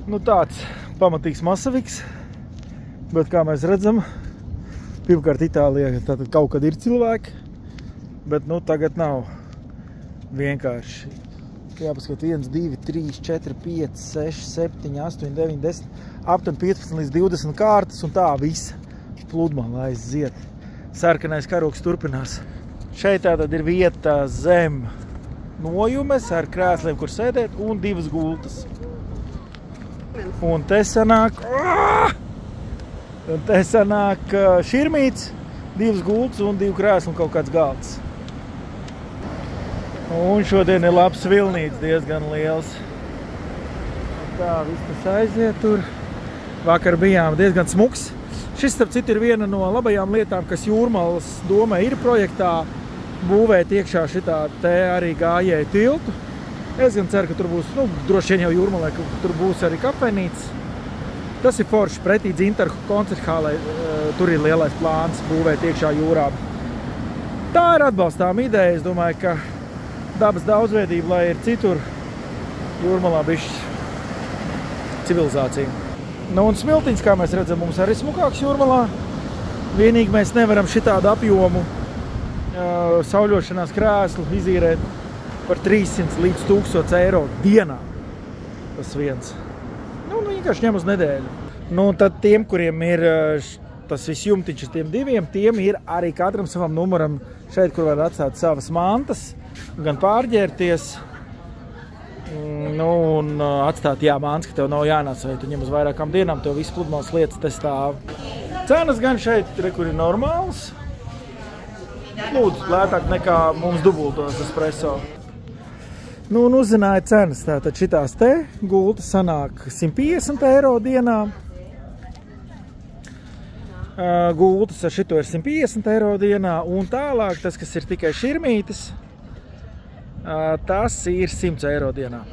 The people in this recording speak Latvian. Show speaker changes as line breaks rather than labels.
Nu tāds pamatīgs masaviks, bet kā mēs redzam, pirmkārt Itālijā tātad kaut kad ir cilvēki, bet nu tagad nav vienkārši. Jāpaskat 1, 2, 3, 4, 5, 6, 7, 8, 9, 10, aptuveni 15 līdz 20 kārtas un tā visa pludmala aiziet. Sarkanais karogs turpinās. Šeit tātad ir vieta zem nojumes ar krēsliem, kur sēdēt, un 2 gultas. Un te sanāk širmīts, 2 gultas un 2 krēsli un kaut kāds galds. Un šodien ir labs vilnīts, diezgan liels. Tā, viss tas aiziet tur. Vakar bijām diezgan smuks. Šis, starp citu, ir viena no labajām lietām, kas Jūrmalas domē ir projektā būvēt iekšā šitā te arī gājēju tiltu. Es gan ceru, ka tur būs, droši vien jau Jūrmalē, ka tur būs arī kafejnīca. Tas ir forši pretī Dzintaru koncerthālei, tur ir lielais plāns būvēt iekšā jūrā. Tā ir atbalstām ideja, es domāju, ka dabas daudzveidība, lai ir citur Jūrmalā bišķi civilizācija. Nu un smiltiņas, kā mēs redzam, mums arī smukāks Jūrmalā. Vienīgi mēs nevaram šitādu apjomu sauļošanās krēslu izīrēt par 300 līdz 1000 eiro dienā. Tas viens. Nu, vienkārši ņem uz nedēļu. Nu, tad tiem, kuriem ir tas viss jumtiņš uz tiem 2, tiem ir arī katram savam numuram šeit, kur var atstāt savas mantas, gan pārģērties, nu, un atstāt, mantas, ka tev nav jānāc, vai tu ņem uz vairākām dienām, tev viss pludmales lietas te stāv. Cenas gan šeit, kur ir normāls. Lūdzu, lētāk nekā mums dubultos espresso. Nu, un uzzināja cenas. Tātad šitās te gultas sanāk 150 eiro dienā. Gultas ar šito ir 150 eiro dienā. Un tālāk tas, kas ir tikai širmītis, tas ir 100 eiro dienā.